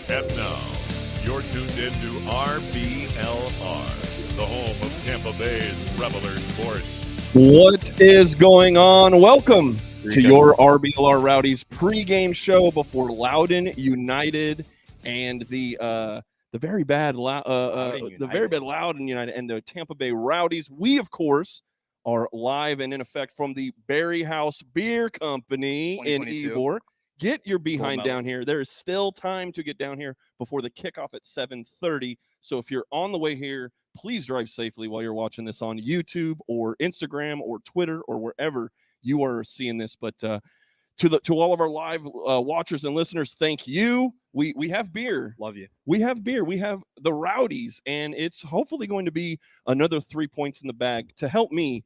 And now, you're tuned into RBLR, the home of Tampa Bay's Reveler Sports. What is going on? Welcome to your RBLR Rowdies pregame show before Loudoun United and the very bad Loudoun United and the Tampa Bay Rowdies. We, of course, are live and in effect from the BarrieHaus Beer Company in Ybor. Get your behind down here. There is still time to get down here before the kickoff at 7:30. So if you're on the way here, please drive safely while you're watching this on YouTube or Instagram or Twitter or wherever you are seeing this. But to all of our live watchers and listeners, thank you. We have beer. Love you. We have beer. We have the Rowdies, and it's hopefully going to be another 3 points in the bag to help me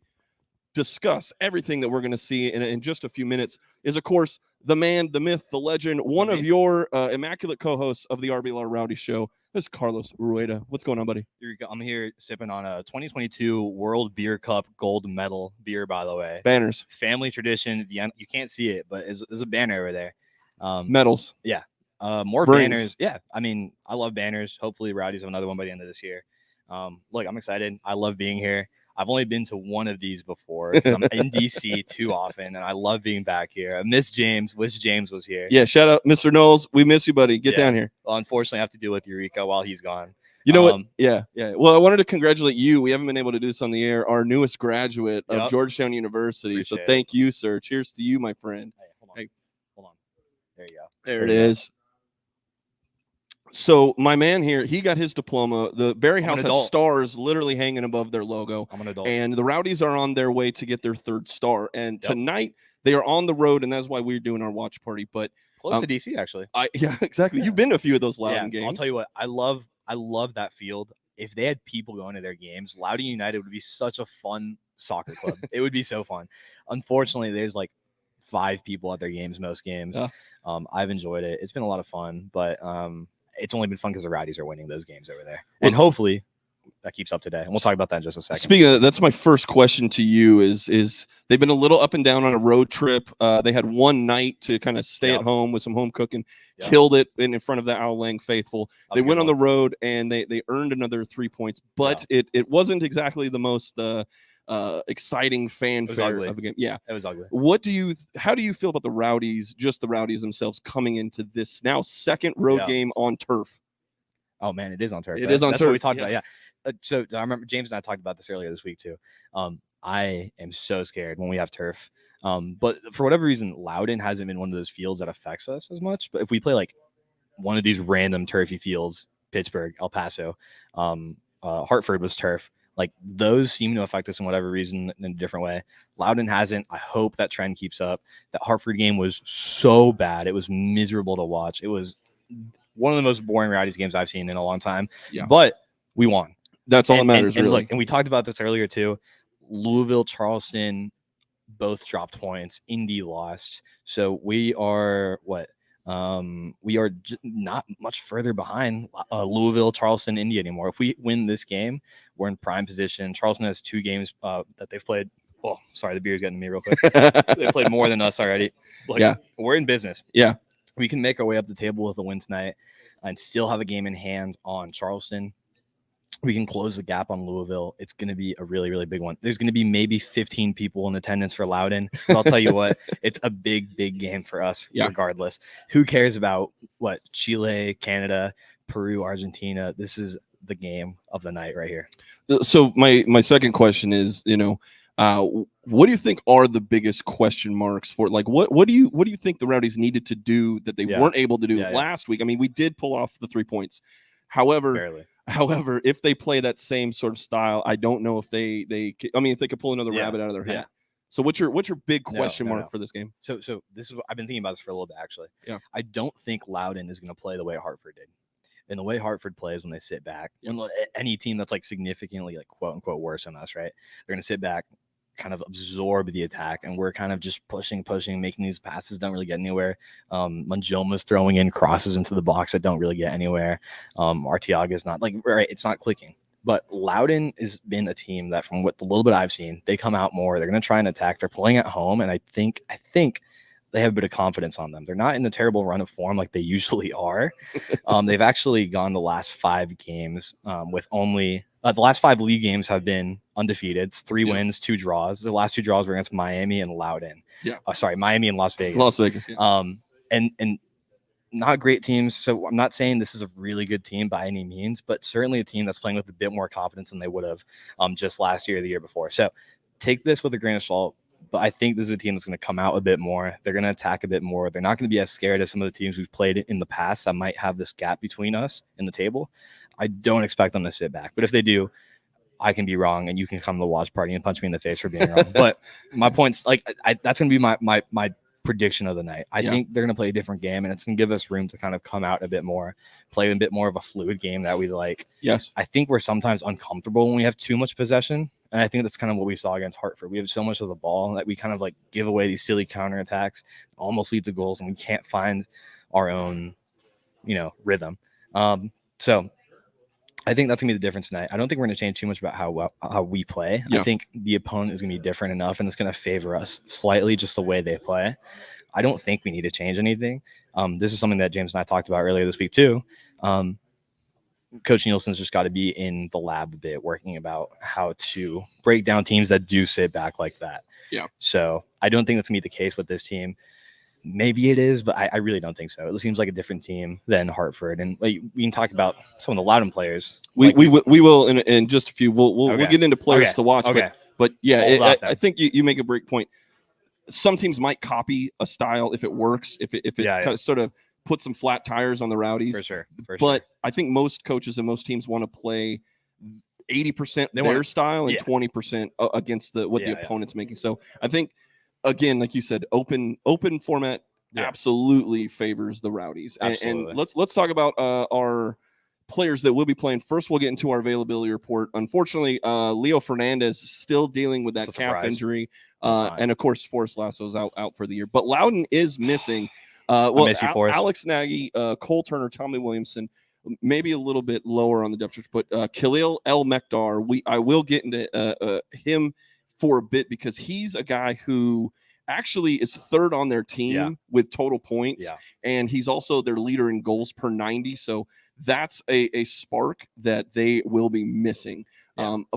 discuss everything that we're going to see in just a few minutes. Is, of course, the man, the myth, the legend, one of your immaculate co-hosts of the RBLR Rowdy Show. This is Carlos Rueda. What's going on, buddy? I'm here sipping on a 2022 World Beer Cup gold medal beer, by the way. Banners. Family tradition. You can't see it, but there's a banner over there. Medals. Yeah. More banners. Yeah. I mean, I love banners. Hopefully Rowdies have another one by the end of this year. Look, I'm excited. I love being here. I've only been to one of these before because I'm in DC too often, and I love being back here. I miss James. Wish James was here. Yeah, shout out, Mr. Knowles. We miss you, buddy. Get down here. Well, unfortunately, I have to deal with Eureka while he's gone. You know what? Yeah. Well, I wanted to congratulate you. We haven't been able to do this on the air. Our newest graduate of Georgetown University. Appreciate so thank you, sir. Cheers to you, my friend. Hey, hold on. There you go. There it is. So my man here, he got his diploma. The BarrieHaus has stars literally hanging above their logo. I'm an adult. And the Rowdies are on their way to get their third star. And tonight they are on the road, and that's why we're doing our watch party. But close to DC, actually. Yeah, exactly. You've been to a few of those Loudoun games. I'll tell you what, I love that field. If they had people going to their games, Loudoun United would be such a fun soccer club. It would be so fun. Unfortunately, there's like 5 people at their games most games. Yeah. I've enjoyed it. It's been a lot of fun, but it's only been fun because the Rowdies are winning those games over there. And hopefully that keeps up today. And we'll talk about that in just a second. Speaking of that, that's my first question to you is they've been a little up and down on a road trip. They had one night to kind of stay at home with some home cooking, killed it in front of the Al Lang faithful. They went on the road and they earned another 3 points, but it wasn't exactly the most exciting fanfare of a game. Yeah, it was ugly. How do you feel about the Rowdies, just the Rowdies themselves, coming into this now second road game on turf? Oh man, it is on turf. That's what we talked about. Yeah. So I remember James and I talked about this earlier this week too. I am so scared when we have turf. But for whatever reason, Loudoun hasn't been one of those fields that affects us as much. But if we play like one of these random turfy fields, Pittsburgh, El Paso, Hartford was turf. Like those seem to affect us in whatever reason in a different way. Loudoun hasn't. I hope that trend keeps up. That Hartford game was so bad. It was miserable to watch. It was one of the most boring Rowdies games I've seen in a long time. Yeah. But we won. That's all that matters, and really. Look, and we talked about this earlier too. Louisville, Charleston, both dropped points. Indy lost. So we are not much further behind Louisville, Charleston, Indy anymore. If we win this game, we're in prime position. Charleston has 2 games that they've played Oh, sorry, the beer's getting to me real quick. They played more than us already. Like, Yeah. we're in business. Yeah. We can make our way up the table with a win tonight and still have a game in hand on Charleston. We can close the gap on Louisville. It's going to be a really, really big one. There's going to be maybe 15 people in attendance for Loudoun. But I'll tell you what, it's a big, big game for us regardless. Who cares about what Chile, Canada, Peru, Argentina? This is the game of the night right here. So my second question is, what do you think are the biggest question marks for like what do you think the Rowdies needed to do that they weren't able to do last week? I mean, we did pull off the 3 points. However, if they play that same sort of style, I don't know if if they could pull another rabbit out of their hat. Yeah. So what's your big question mark for this game? So this is what I've been thinking about this for a little bit actually. Yeah. I don't think Loudoun is going to play the way Hartford did. And the way Hartford plays when they sit back, when any team that's like significantly like quote unquote worse than us, right? They're going to sit back, kind of absorb the attack, and we're kind of just pushing, making these passes don't really get anywhere. Manjoma's throwing in crosses into the box that don't really get anywhere. Arteaga's not it's not clicking. But Loudoun has been a team that, from what the little bit I've seen, they come out more. They're going to try and attack. They're playing at home, and I think they have a bit of confidence on them. They're not in a terrible run of form like they usually are. They've actually gone the last 5 games with only the last 5 league games have been undefeated. It's 3 wins, 2 draws. The last 2 draws were against Miami and Loudoun. Yeah. Miami and Las Vegas. Las Vegas. Yeah. And not great teams. So I'm not saying this is a really good team by any means, but certainly a team that's playing with a bit more confidence than they would have just last year or the year before. So take this with a grain of salt. But I think this is a team that's going to come out a bit more. They're going to attack a bit more. They're not going to be as scared as some of the teams we've played in the past that might have this gap between us in the table. I don't expect them to sit back. But if they do, I can be wrong, and you can come to the watch party and punch me in the face for being wrong. But my point's that's going to be my prediction of the night. I think they're going to play a different game, and it's going to give us room to kind of come out a bit more, play a bit more of a fluid game that we like. Yes. I think we're sometimes uncomfortable when we have too much possession. And I think that's kind of what we saw against Hartford. We have so much of the ball that we kind of give away these silly counterattacks, almost lead to goals, and we can't find our own, rhythm. So I think that's gonna be the difference tonight. I don't think we're gonna change too much about how we play. Yeah. I think the opponent is gonna be different enough, and it's gonna favor us slightly just the way they play. I don't think we need to change anything. This is something that James and I talked about earlier this week too. Coach Nielsen's just got to be in the lab a bit, working about how to break down teams that do sit back like that. Yeah. So I don't think that's gonna be the case with this team. Maybe it is, but I really don't think so. It seems like a different team than Hartford, and we can talk about some of the Loudoun players. We will in just a few. We'll get into players to watch. Okay. But yeah, I think you make a break point. Some teams might copy a style if it works, if it kind of sort of put some flat tires on the Rowdies. For sure. But I think most coaches and most teams want to play 80% their style and 20% against what the opponent's making. So I think, again, like you said, open format absolutely favors the Rowdies. And let's talk about our players that will be playing. First, we'll get into our availability report. Unfortunately, Leo Fernandez is still dealing with that calf injury. And of course, Forrest Lasso's out for the year. But Loudoun is missing. Alex Nagy, Cole Turner, Tommy Williamson, maybe a little bit lower on the depth chart, but Khalil El Mekdar, I will get into him for a bit because he's a guy who actually is third on their team with total points, and he's also their leader in goals per 90. So that's a spark that they will be missing.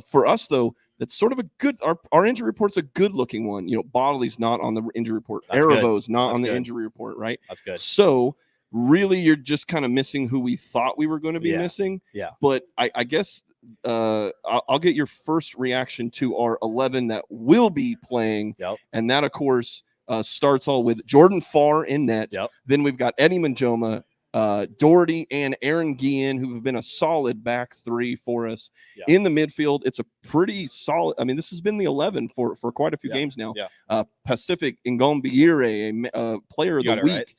For us, though, that's sort of a good. Our injury report's a good-looking one. Bodley's not on the injury report. Erevo's not on the injury report, right? That's good. So really, you're just kind of missing who we thought we were going to be missing. Yeah. But I guess I'll get your first reaction to our 11 that will be playing, and that, of course, starts all with Jordan Farr in net. Then we've got Eddie Manjoma, Doherty, and Aaron Guillen, who have been a solid back three for us in the midfield. It's a pretty solid. I mean, this has been the 11 for quite a few games now. Pacific Ngombiire, a player of the week.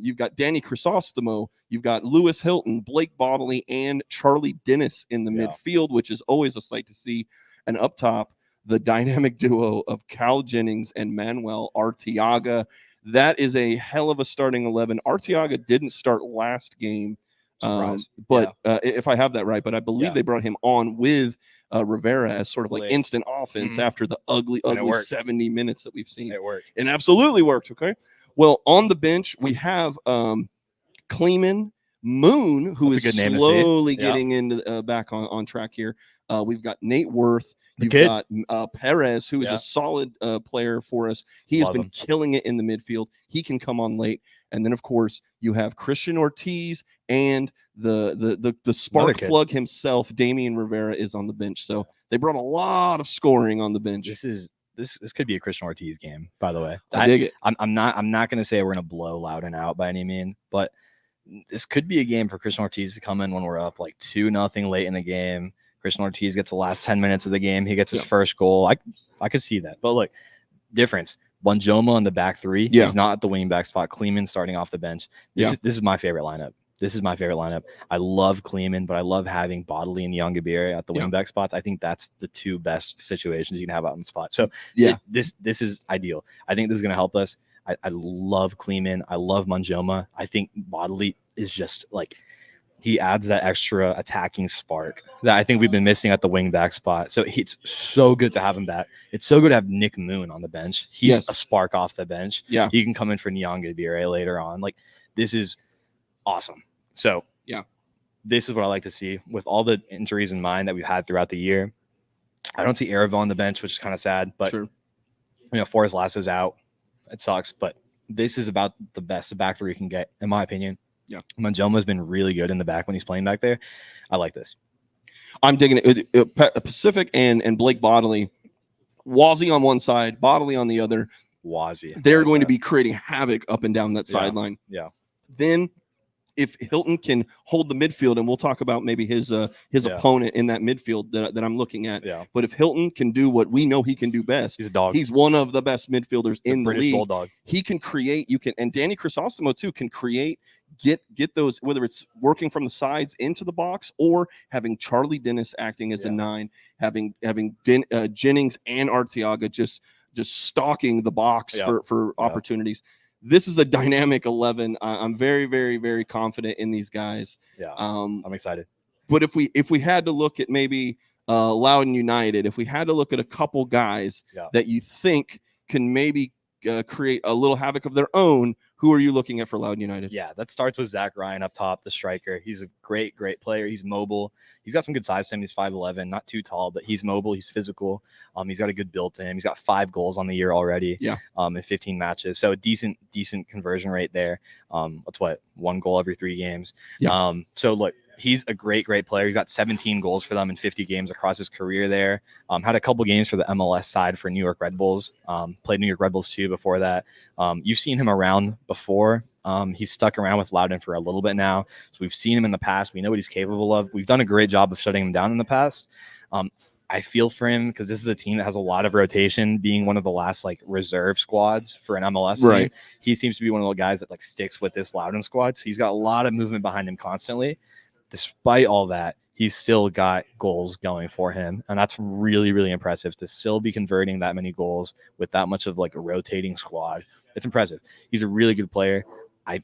You've got Danny Chrysostomo. You've got Lewis Hilton, Blake Bodley, and Charlie Dennis in the midfield, which is always a sight to see. And up top, the dynamic duo of Cal Jennings and Manuel Arteaga. That is a hell of a starting 11. Arteaga didn't start last game Surprise. But if I have that right, but I believe they brought him on with Rivera as sort of like instant offense after the ugly 70 minutes that we've seen. It worked. And absolutely worked. Okay. Well, on the bench, we have Kleeman, Moon, who is slowly getting into back on track here. We've got Nate Worth. You've got Perez, who is a solid player for us. He has been killing it in the midfield. He can come on late. And then, of course, you have Christian Ortiz and the spark plug himself, Damian Rivera, is on the bench. So they brought a lot of scoring on the bench. This could be a Christian Ortiz game, by the way. I dig it. I'm not going to say we're going to blow Loudon out by any means, but this could be a game for Christian Ortiz to come in when we're up like 2-0 late in the game. Christian Ortiz gets the last 10 minutes of the game. He gets his first goal. I could see that. But look, difference. Bonjoma on the back three. He's not at the wing back spot. Kleeman starting off the bench. This is my favorite lineup. I love Kleeman, but I love having Bodley and Yongabire at the wing back spots. I think that's the two best situations you can have out on the spot. So this is ideal. I think this is going to help us. I love Kleeman. I love Bonjoma. I think Bodley is just like, he adds that extra attacking spark that I think we've been missing at the wing back spot. So it's so good to have him back. It's so good to have Nick Moon on the bench. He's a spark off the bench. Yeah. He can come in for Nyangabire later on. Like, this is awesome. So this is what I like to see with all the injuries in mind that we've had throughout the year. I don't see Aravo on the bench, which is kind of sad, but Forrest Lasso's out. It sucks, but this is about the best back three you can get, in my opinion. Yeah, Manjoma's been really good in the back when he's playing back there. I like this. I'm digging it. Pacific and Blake Bodley, Wazzy on one side, Bodley on the other. Wazzy. They're going to be creating havoc up and down that sideline. Yeah. Then if Hilton can hold the midfield, and we'll talk about maybe his opponent in that midfield that I'm looking at. Yeah. But if Hilton can do what we know he can do best, he's a dog. He's one of the best midfielders in the British league. Bulldog. He can create. And Danny Crisostomo too can create. Get those, whether it's working from the sides into the box or having Charlie Dennis acting as a 9, having Jennings and Arteaga just stalking the box for opportunities. This is a dynamic 11. I'm very, very, very confident in these guys. Yeah, I'm excited. But if we had to look at maybe Loudoun United, if we had to look at a couple guys that you think can maybe create a little havoc of their own, who are you looking at for Loudoun United? Yeah, that starts with Zach Ryan up top, the striker. He's a great player. He's mobile. He's got some good size to him. He's 5'11", not too tall, but he's mobile. He's physical. He's got a good build to him. He's got 5 goals on the year already. Yeah. In 15 matches, so a decent conversion rate there. That's 1 goal every 3 games. Yeah. So look, he's a great player. He's got 17 goals for them in 50 games across his career there. Had a couple games for the MLS side for New York Red Bulls. Played New York Red Bulls too before that. You've seen him around before. He's stuck around with Loudoun for a little bit now. So we've seen him in the past. We know what he's capable of. We've done a great job of shutting him down in the past. I feel for him because this is a team that has a lot of rotation, being one of the last reserve squads for an MLS team. Right. He seems to be one of the guys that sticks with this Loudoun squad. So he's got a lot of movement behind him constantly. Despite all that, he's still got goals going for him. And that's really, really impressive to still be converting that many goals with that much of a rotating squad. It's impressive. He's a really good player. I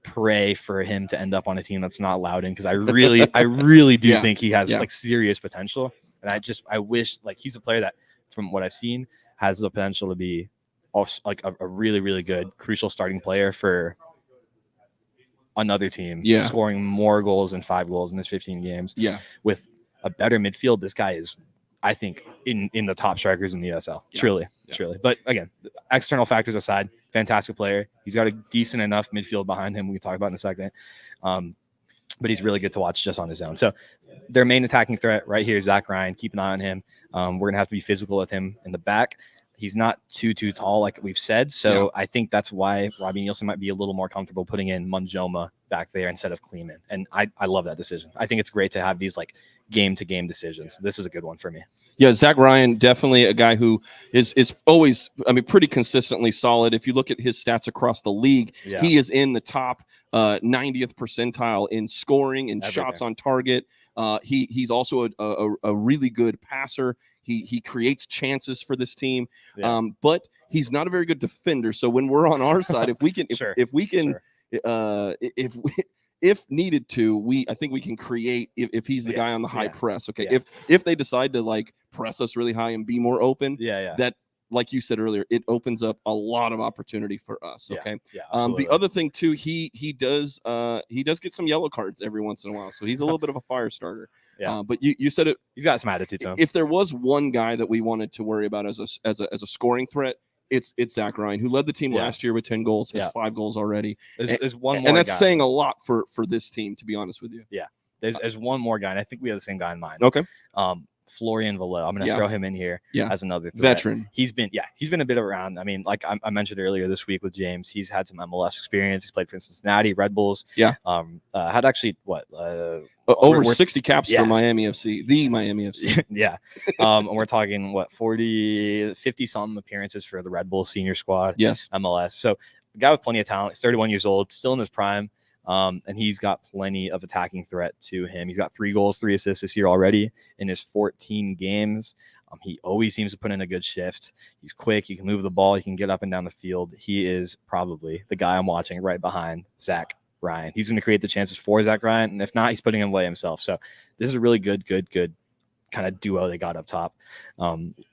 pray for him to end up on a team that's not Loudoun because I really do think he has serious potential. And I wish he's a player that, from what I've seen, has the potential to be a really, really good, crucial starting player for another team, scoring more goals than 5 goals in his 15 games. Yeah. With a better midfield, this guy is, I think, in the top strikers in the USL. Truly. But again, external factors aside, fantastic player. He's got a decent enough midfield behind him we can talk about in a second. But he's really good to watch just on his own. So their main attacking threat right here is Zach Ryan. Keep an eye on him. We're going to have to be physical with him in the back. He's not too tall, like we've said. So I think that's why Robbie Nielsen might be a little more comfortable putting in Manjoma back there instead of Kleeman. And I love that decision. I think it's great to have these game-to-game decisions. This is a good one for me. Yeah, Zach Ryan, definitely a guy who is always, pretty consistently solid. If you look at his stats across the league, he is in the top 90th percentile in scoring and shots on target. He's also a really good passer. He creates chances for this team, but he's not a very good defender. So when we're on our side, if we can if needed to, I think we can create if he's the guy on the high press. Okay, if they decide to like press us really high and be more open, that, like you said earlier, it opens up a lot of opportunity for us. Okay. The other thing too, he does get some yellow cards every once in a while, so he's a little bit of a fire starter. But you said it. He's got some attitude to him. If there was one guy that we wanted to worry about as a scoring threat, it's Zach Ryan, who led the team last year with 10 goals, has 5 goals already. There's one more, and that's guy. Saying a lot for this team, to be honest with you. Yeah. There's one more guy, and I think we have the same guy in mind. Okay. Florian Velo. I'm going to throw him in here as another threat. Veteran. He's been a bit around. I mean, like I mentioned earlier this week with James, he's had some MLS experience. He's played for Cincinnati, Red Bulls. Had actually over 60 caps for Miami FC, the Miami FC. And we're talking 50 something appearances for the Red Bulls senior squad. MLS. So a guy with plenty of talent. He's 31 years old, still in his prime. And he's got plenty of attacking threat to him. He's got 3 goals, 3 assists this year already in his 14 games. He always seems to put in a good shift. He's quick. He can move the ball. He can get up and down the field. He is probably the guy I'm watching right behind Zach Ryan. He's going to create the chances for Zach Ryan. And if not, he's putting him away himself. So this is a really good kind of duo they got up top.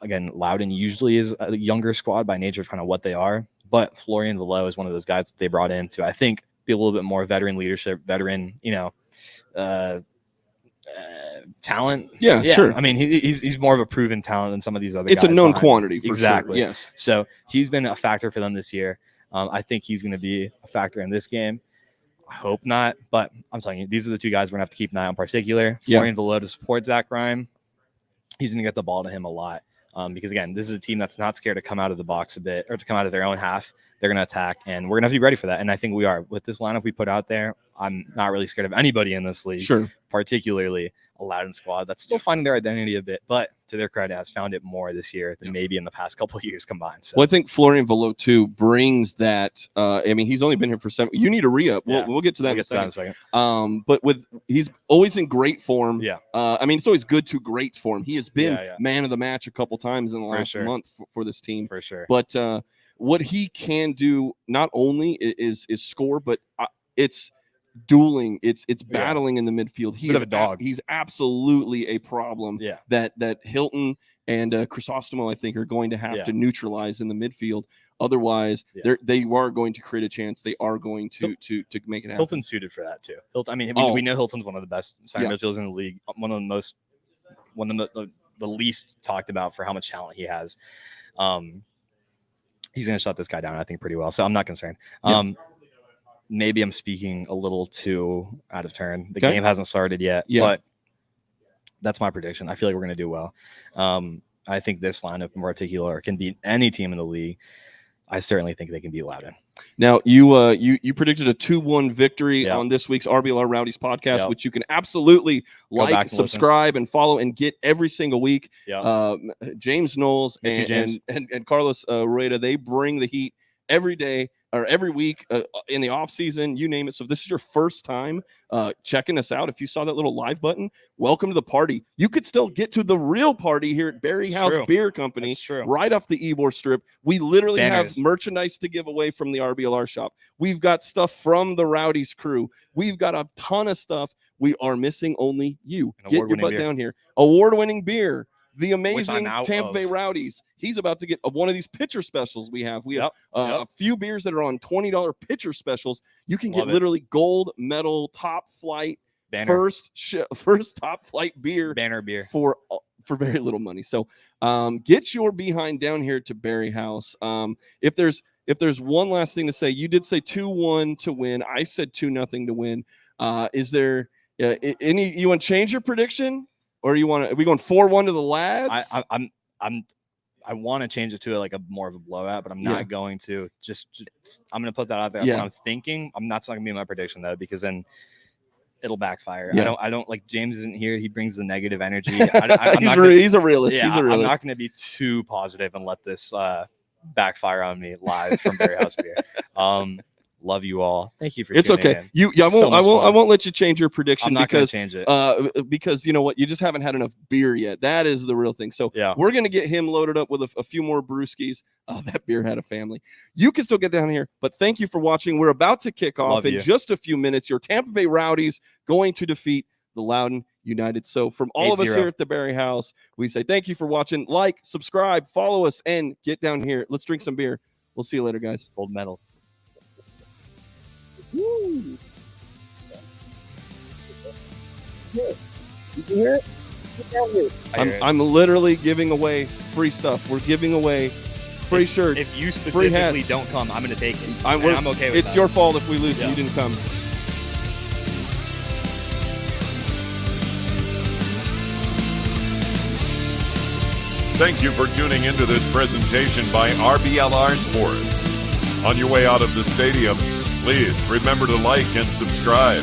Again, Loudoun usually is a younger squad by nature of kind of what they are. But Florian Velo is one of those guys that they brought in to, I think, be a little bit more veteran leadership, veteran, talent. Sure. I mean, he's more of a proven talent than some of these other guys. It's a known quantity, for exactly. Sure. Yes. So he's been a factor for them this year. I think he's going to be a factor in this game. I hope not, but I'm telling you, these are the 2 guys we're going to have to keep an eye on in particular. Florian Velo to support Zach Ryan. He's going to get the ball to him a lot. Because, again, this is a team that's not scared to come out of the box a bit or to come out of their own half. They're going to attack, and we're going to have to be ready for that. And I think we are. With this lineup we put out there, I'm not really scared of anybody in this league, particularly a Loudoun squad that's still finding their identity a bit, but to their credit, has found it more this year than maybe in the past couple of years combined. So. Well, I think Florian Velo, too, brings that. I mean, he's only been here for 7. You need a re-up. We'll get to that in a second. But he's always in great form. I mean, it's always good to great form. He has been man of the match a couple times in the last month for this team. For sure. But what he can do not only is score, but it's dueling, it's battling in the midfield. He's a dog. He's absolutely a problem that Hilton and Chrysostom, I think, are going to have to neutralize in the midfield. Otherwise, they are going to create a chance. They are going to make it happen. Hilton's suited for that too. Hilton, I mean, we know Hilton's one of the best center midfielders in the league. One of the least talked about for how much talent he has. He's going to shut this guy down, I think, pretty well. So I'm not concerned. Maybe I'm speaking a little too out of turn. The game hasn't started yet, but that's my prediction. I feel like we're going to do well. I think this lineup in particular can beat any team in the league. I certainly think they can beat Loudoun. Now, you predicted a 2-1 victory on this week's RBLR Rowdies podcast, which you can absolutely like, subscribe, and follow and get every single week. James Knowles and Carlos Rueda, they bring the heat every day or every week in the off season, you name it. So if this is your first time checking us out, if you saw that little live button, welcome to the party. You could still get to the real party here at BarrieHaus Beer Company right off the Ybor Strip. We literally have merchandise to give away from the RBLR shop. We've got stuff from the Rowdies crew. We've got a ton of stuff. We are missing only you. Get your butt down here. Award-winning beer. The amazing Tampa Bay Rowdies. He's about to get one of these pitcher specials we have. We have a few beers that are on $20 pitcher specials. You can get literally gold medal, top flight, first top flight beer. Banner beer. For very little money. So get your behind down here to BarrieHaus. If there's one last thing to say, you did say 2-1 to win. I said 2-0 to win. Is there any you want to change your prediction? Or are we going 4-1 to the lads? I want to change it to like a more of a blowout, but I'm not going to. Just I'm going to put that out there. That's what I'm thinking. I'm not going to be my prediction though, because then it'll backfire. I don't like James isn't here. He brings the negative energy. He's a realist. Yeah, he's a realist. I'm not going to be too positive and let this backfire on me live from BarrieHaus Beer. Love you all. Thank you for It's tuning okay. in. I won't let you change your prediction. I'm not because gonna change it. because you know what, you just haven't had enough beer yet. That is the real thing. So Yeah. we're gonna get him loaded up with a few more brewskis. Oh, that beer had a family. You can still get down here, but thank you for watching. We're about to kick off in just a few minutes. Your Tampa Bay Rowdies going to defeat the Loudoun United. So from all of us here at the BarrieHaus, we say thank you for watching. Like, subscribe, follow us, and get down here. Let's drink some beer. We'll see you later, guys. Gold medal. Woo. You can hear it? Get down here. I'm literally giving away free stuff. We're giving away free shirts. If you specifically don't come, I'm going to take it. I'm okay with It's your fault if we lose and you didn't come. Thank you for tuning into this presentation by RBLR Sports. On your way out of the stadium, please remember to like and subscribe.